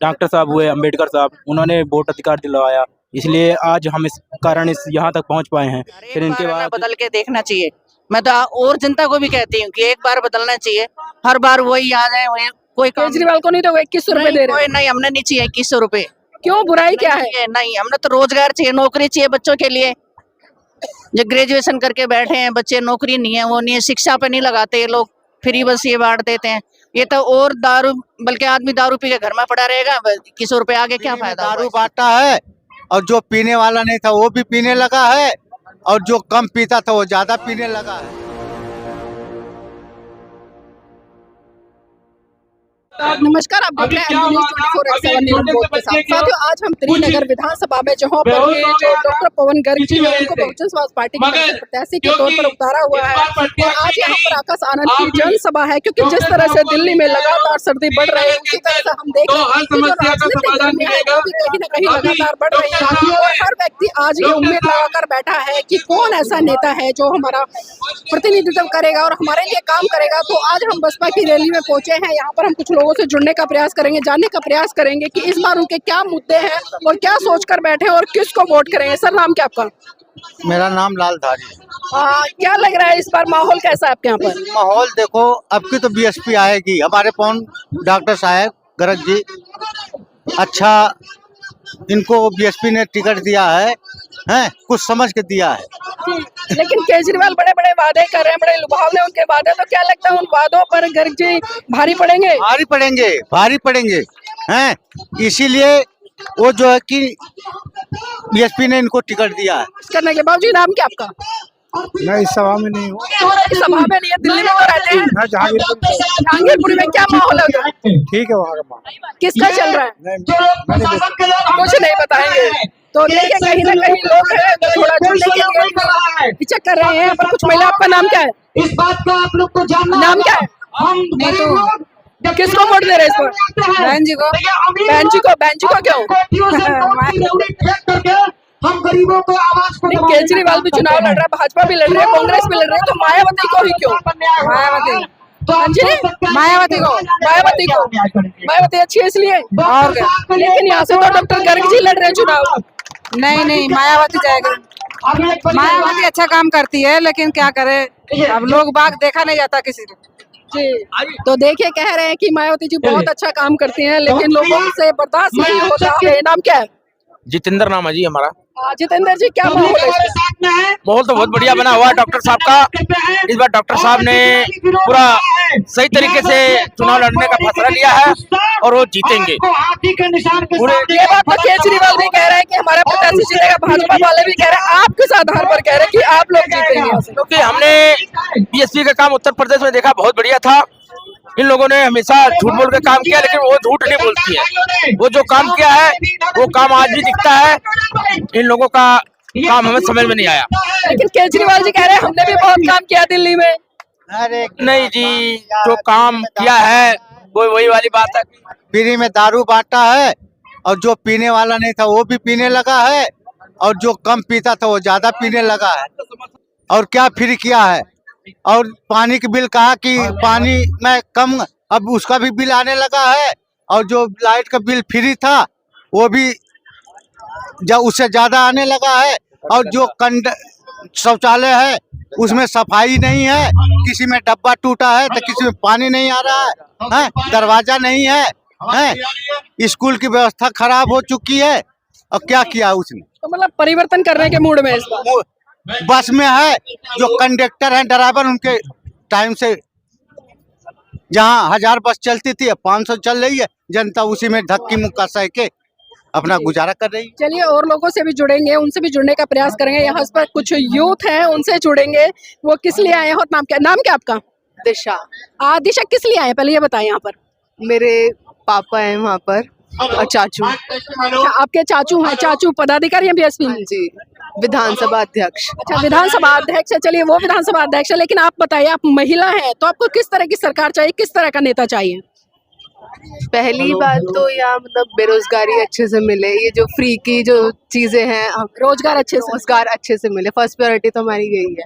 Doctor साहब हुए, अम्बेडकर साहब, उन्होंने वोट अधिकार दिलवाया, इसलिए आज हम इस कारण इस यहाँ तक पहुँच पाए हैं। फिर इनके बाद बदल के देखना चाहिए। मैं तो और जनता को भी कहती हूँ कि एक बार बदलना चाहिए, हर बार वही आ जाए वही कोई काम केजरीवाल को नहीं तो 2100 रुपए दे रहे कोई नहीं, हमने नहीं चाहिए 2100 रुपए। क्यों, बुराई क्या है? नहीं, हमने तो रोजगार चाहिए, नौकरी चाहिए बच्चों के लिए। जो ग्रेजुएशन करके बैठे हैं बच्चे, नौकरी नहीं है, वो नहीं है, शिक्षा पे नहीं लगाते ये लोग, फ्री बस ये बांट देते हैं। ये तो और दारू, बल्कि आदमी दारू पी के घर में पड़ा रहेगा, 2100 रुपए आगे क्या फायदा? दारू बांटा है और जो पीने वाला नहीं था वो भी पीने लगा है, और जो कम पीता था वो ज्यादा पीने लगा है। नमस्कार, आप देख रहे हैं न्यूज़ 24/7 न्यूज़ बोर्ड के साथ। साथियों, आज हम त्रिनगर विधानसभा में जहां पर ये जो डॉक्टर पवन गर्ग जी हैं, उनको बहुजन समाज पार्टी के प्रत्याशी के तौर पर उतारा हुआ है, और आज यहाँ पर आकाश आनंद की जनसभा है, क्योंकि जिस तरह से दिल्ली में लगातार सर्दी बढ़ रही है, उसी तरह से हम देख रहे हैं कि जो राजनीतिक गर्मियां हैं वो भी कहीं न कहीं लगातार बढ़ रही है, और हर व्यक्ति आज ये उम्मीद लगाकर बैठा है कि कौन ऐसा नेता है जो हमारा प्रतिनिधित्व करेगा और हमारे लिए काम करेगा। तो आज हम बसपा की रैली में पहुंचे हैं, यहाँ पर हम कुछ लोगों से जुड़ने का प्रयास करेंगे, जानने का प्रयास करेंगे कि इस बार उनके क्या मुद्दे हैं और क्या सोचकर बैठे हैं और किसको वोट करेंगे। सर, नाम क्या आपका? मेरा नाम लालधारी है। क्या लग रहा है इस बार माहौल कैसा है आपके यहाँ पर? माहौल देखो, अब की तो बीएसपी आएगी, हमारे पवन डॉक्टर साहब गर्ग जी, अच्छा इनको बीएसपी ने टिकट दिया है, कुछ समझ के दिया है। लेकिन केजरीवाल बड़े बड़े वादे कर रहे हैं, बड़े लुभावने उनके वादे, तो क्या लगता है उन वादों पर गर्ग जी भारी पड़ेंगे? भारी पड़ेंगे हैं, इसीलिए वो जो है कि बीएसपी ने इनको टिकट दिया है। करने के बावजूद। नाम क्या आपका? मैं इस सभा में नहीं हूँ। इस सभा में नहीं है, दिल्ली में तो रहते हैं। जहांगीरपुर में क्या माहौल है उधर? ठीक है, वहाँ का माहौल किसका चल रहा है? कुछ नहीं बताएंगे। तो देखिए, कहीं ना कहीं लोग हैं जो थोड़ा जुड़ने के लिए पीछा कर रहे हैं। पर कुछ महिला, आपका नाम क्या है? इस बात का आप लोग को जानना, नाम क्या है? हम किसको वोट दे रहे हैं इस बार? बहन जी को। बहन जी को क्यों? हम गरीबों को आवाज को केजरीवाल भी चुनाव लड़ रहा है, भाजपा भी लड़ रही है, कांग्रेस भी लड़ रही है, तो मायावती को ही क्यों? मायावती अच्छी है इसलिए। और लेकिन यहाँ से तो डॉक्टर गर्ग जी लड़ रहे हैं चुनाव। नहीं, मायावती जाएगा। मायावती अच्छा काम करती है, लेकिन क्या करे, अब लोग बाग देखा नहीं जाता किसी को। जी, तो देखिए, कह रहे हैं कि मायावती जी बहुत अच्छा काम करती हैं, लेकिन लोगों से बर्दाश्त नहीं होता है। नाम क्या है? जितेंद्र नाम है जी हमारा। जितेंद्र जी, क्या माहौल है? माहौल तो बहुत बढ़िया बना हुआ है डॉक्टर साहब का। इस बार डॉक्टर साहब ने पूरा सही तरीके से चुनाव लड़ने का फैसला लिया है और वो जीतेंगे। ये बात तो केजरीवाल भी कह रहे हैं कि हमारा प्रत्याशी जीतेगा, भाजपा वाले भी कह रहे हैं। आप किस आधार पर कह रहे हैं कि आप लोग जीतेंगे? क्योंकि हमने बीएसपी का काम उत्तर प्रदेश में देखा, बहुत बढ़िया था। इन लोगों ने हमेशा झूठ बोल के काम किया, लेकिन वो झूठ नहीं बोलती है। वो जो काम किया है वो काम आज भी दिखता है। इन लोगों का काम हमें समझ में नहीं आया। लेकिन केजरीवाल जी कह रहे हैं हमने भी बहुत काम किया दिल्ली में। अरे नहीं जी, जो काम किया है वो वही वाली बात है। फ्री में दारू बांटा है, और जो पीने वाला नहीं था वो भी पीने लगा है, और जो कम पीता था वो ज्यादा पीने लगा है। और क्या फ्री किया है? और पानी के बिल कहा कि पानी में कम, अब उसका भी बिल आने लगा है, और जो लाइट का बिल फ्री था वो भी जब उससे ज्यादा आने लगा है। और जो शौचालय है उसमें सफाई नहीं है, किसी में डब्बा टूटा है तो किसी में पानी नहीं आ रहा है, दरवाजा नहीं है, स्कूल की व्यवस्था खराब हो चुकी है। और क्या किया उसने? तो मतलब परिवर्तन करने के मूड में इस बार बस में है, जो कंडक्टर है, ड्राइवर, उनके टाइम से जहाँ 1000 बस चलती थी 500 चल रही है, जनता उसी में धक्की मुक्का सह के अपना गुजारा कर रही है। चलिए, और लोगों से भी जुड़ेंगे, उनसे भी जुड़ने का प्रयास करेंगे। यहाँ पर कुछ यूथ हैं, उनसे जुड़ेंगे। वो किस लिए आए हो? नाम क्या आपका? दिशा। दिशा, किस लिए आए पहले ये बताएं। यहाँ पर मेरे पापा है वहाँ पर, और चाचू। अच्छा, आपके चाचू हैं? चाचू पदाधिकारी हैं बीएसपी में? जी, विधानसभा अध्यक्ष। अच्छा, विधानसभा अध्यक्ष है। चलिए, वो विधानसभा अध्यक्ष है, लेकिन आप बताइए, आप महिला हैं, तो आपको किस तरह की सरकार चाहिए, किस तरह का नेता चाहिए? पहली बात तो यहाँ मतलब बेरोजगारी अच्छे से मिले, ये जो फ्री की जो चीजें हैं, रोजगार अच्छे से मिले। फर्स्ट प्रायोरिटी तो हमारी यही है।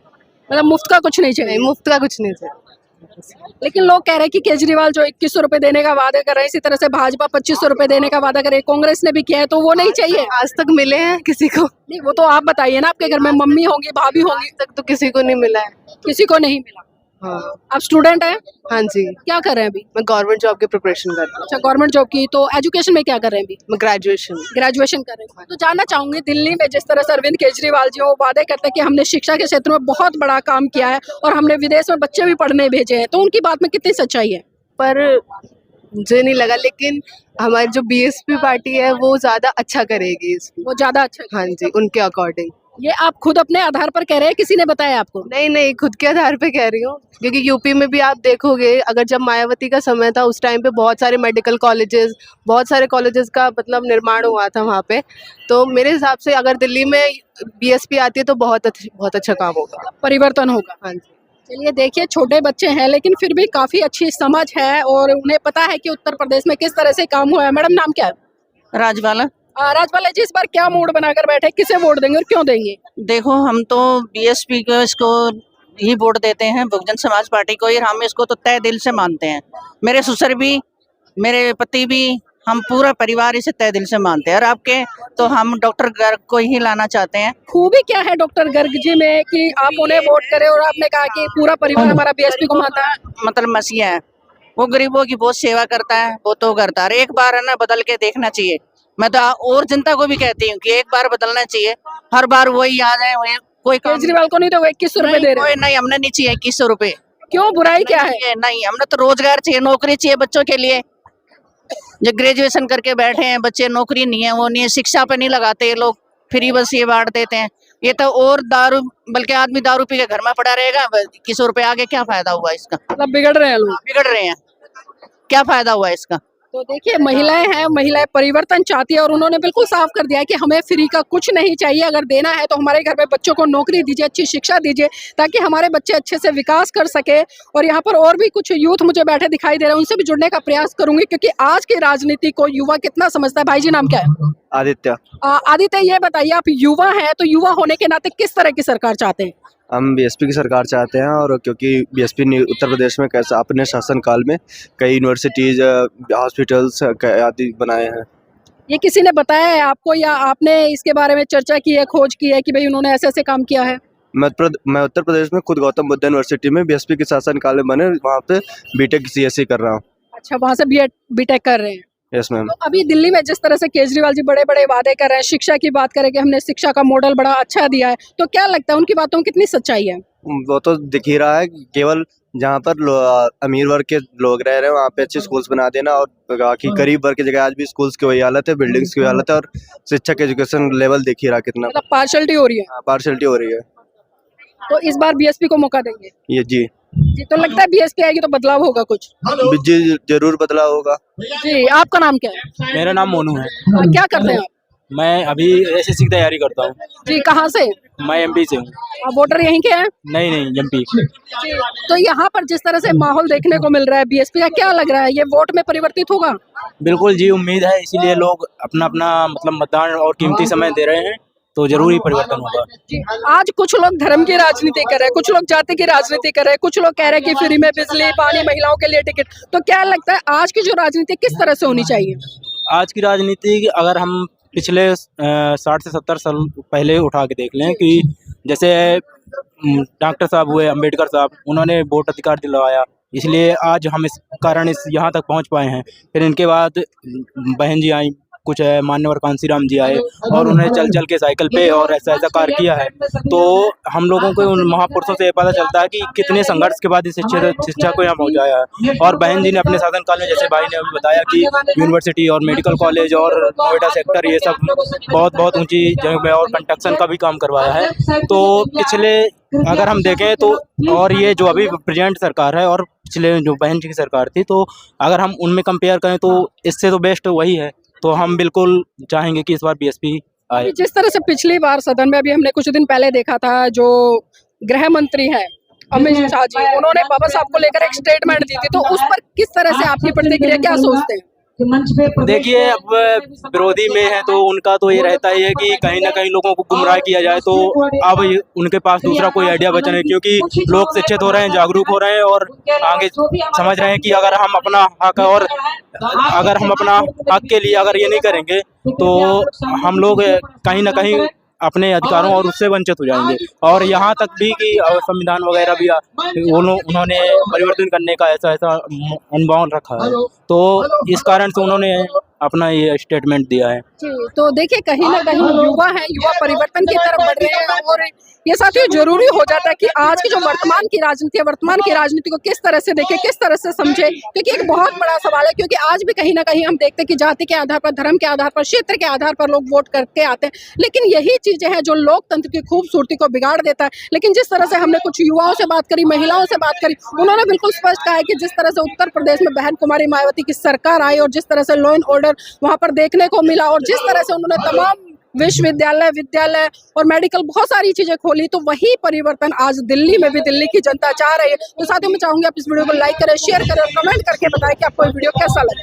मतलब मुफ्त का कुछ नहीं चाहिए? मुफ्त का कुछ नहीं चाहिए। लेकिन लोग कह रहे हैं कि केजरीवाल जो 2100 रुपए देने का वादा कर रहे हैं, इसी तरह से भाजपा 2500 रुपए देने का वादा करे, कांग्रेस ने भी किया है, तो वो नहीं चाहिए। आज तक मिले हैं किसी को? नहीं, वो तो आप बताइए ना, आपके घर में मम्मी होंगी, भाभी होंगी। तक तो किसी को नहीं मिला है। किसी को नहीं मिला। हाँ आप स्टूडेंट हैं? हाँ जी, क्या कर रहे हैं अभी? मैं गवर्नमेंट जॉब की प्रिपरेशन कर रही अच्छा, गवर्नमेंट जॉब की। तो एजुकेशन में क्या कर रहे हैं अभी? हूँ। मैं ग्रेजुएशन। ग्रेजुएशन कर रहे हैं। तो जानना चाहूंगी, दिल्ली में जिस तरह से अरविंद केजरीवाल जी वो वादे करते हैं कि हमने शिक्षा के क्षेत्र में बहुत बड़ा काम किया है और हमने विदेश में बच्चे भी पढ़ने भेजे हैं, तो उनकी बात में कितनी सच्चाई है? पर मुझे नहीं लगा, लेकिन हमारी जो बीएसपी पार्टी है वो ज्यादा अच्छा करेगी इसमें। वो ज्यादा अच्छा है। हाँ जी, उनके अकॉर्डिंग। ये आप खुद अपने आधार पर कह रहे हैं, किसी ने बताया आपको? नहीं नहीं, खुद के आधार पे कह रही हूँ, क्योंकि यूपी में भी आप देखोगे, अगर जब मायावती का समय था उस टाइम पे बहुत सारे मेडिकल कॉलेजेस, बहुत सारे कॉलेजेस का मतलब निर्माण हुआ था वहाँ पे। तो मेरे हिसाब से अगर दिल्ली में बीएसपी आती है तो बहुत अच्छा काम होगा, परिवर्तन होगा। हाँ जी। चलिए, देखिए छोटे बच्चे हैं लेकिन फिर भी काफी अच्छी समझ है और उन्हें पता है कि उत्तर प्रदेश में किस तरह से काम हुआ है। मैडम, नाम क्या है? राजवाला। राजपाल जी, इस बार क्या मूड बनाकर बैठे, किसे वोट देंगे और क्यों देंगे? देखो, हम तो बीएसपी को इसको ही वोट देते हैं, बहुजन समाज पार्टी को ही। हम इसको तो तय दिल से मानते हैं। मेरे ससुर भी, मेरे पति भी, हम पूरा परिवार इसे तय दिल से मानते हैं। और आपके तो हम डॉक्टर गर्ग को ही लाना चाहते हैं। खूबी क्या है डॉक्टर गर्ग जी में कि आप उन्हें वोट करें और आपने कहा कि पूरा परिवार हमारा बीएसपी को मानता है? मतलब मसीहा है वो, गरीबों की बहुत सेवा करता है, वो तो करता है। एक बार है ना बदल के देखना चाहिए। मैं तो और जनता को भी कहती हूँ कि एक बार बदलना चाहिए। हर बार वही याद है, कोई काम केजरीवाल को नहीं तो 2100 रुपए दे रहे हैं। नहीं, हमने नहीं चाहिए 2100 रुपए। क्यों, बुराई क्या है? नहीं, हमने तो रोजगार चाहिए, नौकरी चाहिए बच्चों के लिए। जो ग्रेजुएशन करके बैठे हैं बच्चे, नौकरी नहीं है, वो नहीं है, शिक्षा पे नहीं लगाते ये लोग, फ्री बस ये बांट देते हैं। ये तो और दारू, बल्कि आदमी दारू पी के घर में पड़ा रहेगा। 2100 रुपए आगे क्या फायदा हुआ इसका? मतलब बिगड़ रहे हैं लोग। बिगड़ रहे हैं, क्या फायदा हुआ इसका? तो देखिए, महिलाएं हैं, महिलाएं परिवर्तन चाहती है और उन्होंने बिल्कुल साफ कर दिया है कि हमें फ्री का कुछ नहीं चाहिए। अगर देना है तो हमारे घर में बच्चों को नौकरी दीजिए, अच्छी शिक्षा दीजिए, ताकि हमारे बच्चे अच्छे से विकास कर सके। और यहाँ पर और भी कुछ यूथ मुझे बैठे दिखाई दे रहे हैं, उनसे भी जुड़ने का प्रयास करूंगी, क्योंकि आज की राजनीति को युवा कितना समझता है। भाई जी, नाम क्या है? आदित्य। आदित्य, ये बताइए, आप युवा हैं तो युवा होने के नाते किस तरह की सरकार चाहते हैं? हम बीएसपी की सरकार चाहते हैं, और क्योंकि बीएसपी ने उत्तर प्रदेश में कैसा अपने शासनकाल में कई यूनिवर्सिटीज, हॉस्पिटल्स आदि बनाए हैं। ये किसी ने बताया है आपको या आपने इसके बारे में चर्चा की है, खोज की है कि भाई उन्होंने ऐसे ऐसे काम किया है? मैं उत्तर प्रदेश में खुद गौतम बुद्ध यूनिवर्सिटी में बीएसपी के शासनकाल में बने, वहाँ पे बीटेक सीएससी कर रहा हूँ। अच्छा, वहाँ से बीटेक कर रहे हैं? Yes ma'am. तो अभी दिल्ली में जिस तरह से केजरीवाल जी बड़े बड़े वादे कर रहे हैं, शिक्षा की बात करें कि हमने शिक्षा का मॉडल बड़ा अच्छा दिया है, तो क्या लगता है उनकी बातों में कितनी सच्चाई है? वो तो दिख ही रहा है, केवल जहाँ पर अमीर वर्ग के लोग रह रहे हैं वहाँ पे अच्छे स्कूल्स बना देना, और बाकी गरीब वर्ग की जगह आज भी स्कूल्स की वही हालत है, बिल्डिंग्स की वही हालत है, और शिक्षा के एजुकेशन लेवल दिख ही रहा कितना मतलब पार्शलिटी हो रही है। पार्शलिटी हो रही है। तो इस बार बीएसपी को मौका देंगे? ये जी तो लगता है बीएसपी आएगी तो बदलाव होगा कुछ? जी जरूर बदलाव होगा। जी, आपका नाम क्या है? मेरा नाम मोनू है। क्या करते हैं आप? मैं अभी एसएससी की तैयारी करता हूँ। जी, कहाँ से? मैं एमपी से हूँ। आप वोटर यहीं के हैं? नहीं, एमपी। तो यहाँ पर जिस तरह से माहौल देखने को मिल रहा है बीएसपी का, क्या लग रहा है, ये वोट में परिवर्तित होगा? बिल्कुल जी, उम्मीद है, इसीलिए लोग अपना अपना मतलब मतदान और कीमती समय दे रहे हैं, तो जरूर ही परिवर्तन होगा। आज कुछ लोग धर्म की राजनीति कर रहे हैं, कुछ लोग जाति की राजनीति कर रहे हैं, कुछ लोग कह रहे हैं कि फ्री में बिजली, पानी, महिलाओं के लिए टिकट। तो क्या लगता है आज की जो राजनीति किस तरह से होनी चाहिए? आज की राजनीति अगर हम पिछले 60 से 70 साल पहले उठा के देख लें कि जैसे डॉक्टर साहब हुए, अंबेडकर साहब, उन्होंने वोट अधिकार दिलवाया, इसलिए आज हम इस कारण यहाँ तक पहुँच पाए हैं। फिर इनके बाद बहन जी आई, कुछ मान्यवर कांसीराम जी आए, और उन्हें चल चल के साइकिल पे और ऐसा ऐसा कार्य किया है। तो हम लोगों को उन महापुरुषों से पता चलता है कि कितने संघर्ष के बाद इस शिक्षा को यहाँ पहुँचाया है। और बहन जी ने अपने शासनकाल में, जैसे भाई ने अभी बताया, कि यूनिवर्सिटी और मेडिकल कॉलेज और नोएडा सेक्टर, ये सब बहुत बहुत ऊंची जगह में, और कंस्ट्रक्शन का भी काम करवाया है। तो पिछले अगर हम देखें तो, और ये जो अभी प्रेजेंट सरकार है और पिछले जो बहन जी की सरकार थी, तो अगर हम उनमें कंपेयर करें तो इससे तो बेस्ट वही है। तो हम बिल्कुल चाहेंगे कि इस बार बीएसपी आए। जिस तरह से पिछली बार सदन में, अभी हमने कुछ दिन पहले देखा था, जो गृह मंत्री है अमित शाह जी, उन्होंने बाबा साहब को लेकर एक स्टेटमेंट दी थी, तो उस पर किस तरह से आपकी प्रतिक्रिया, क्या सोचते हैं? कि मंच पे प्रवेश देखिए, अब विरोधी में है तो उनका तो ये रहता ही है कि कहीं ना कहीं लोगों को गुमराह किया जाए, तो अब उनके पास दूसरा कोई आइडिया बचा नहीं, क्योंकि लोग शिक्षित हो रहे हैं, जागरूक हो रहे हैं और आगे समझ रहे हैं कि अगर हम अपना हक के लिए अगर ये नहीं करेंगे तो हम लोग कहीं ना कहीं अपने अधिकारों और उससे वंचित हो जाएंगे। और यहाँ तक भी कि संविधान वगैरह भी उन्होंने परिवर्तन करने का ऐसा अनुमान रखा है, तो इस कारण से उन्होंने अपना ये स्टेटमेंट दिया है। तो देखिए कहीं ना कहीं युवा है, युवा परिवर्तन की तरफ बढ़ रहे हैं और ये साथियों जरूरी हो जाता है कि आज की जो वर्तमान की राजनीति है, वर्तमान की राजनीति को किस तरह से देखें, किस तरह से समझे, क्योंकि एक बहुत बड़ा सवाल है। क्योंकि आज भी कहीं ना कहीं हम देखते हैं कि जाति के आधार पर, धर्म के आधार पर, क्षेत्र के आधार पर लोग वोट करके आते हैं, लेकिन यही चीजें हैं जो लोकतंत्र की खूबसूरती को बिगाड़ देता है। लेकिन जिस तरह से हमने कुछ युवाओं से बात करी, महिलाओं से बात करी, उन्होंने बिल्कुल स्पष्ट कहा है कि जिस तरह से उत्तर प्रदेश में बहन कुमारी मायावती की सरकार आई और जिस तरह से लॉ एंड ऑर्डर वहां पर देखने को मिला और जिस तरह से उन्होंने तमाम विश्वविद्यालय, विद्यालय और मेडिकल बहुत सारी चीजें खोली, तो वही परिवर्तन आज दिल्ली में भी दिल्ली की जनता चाह रही है। तो साथियों मैं चाहूंगी आप इस वीडियो को लाइक करें, शेयर करें और कमेंट करके बताएं कि आपको ये वीडियो कैसा लगा।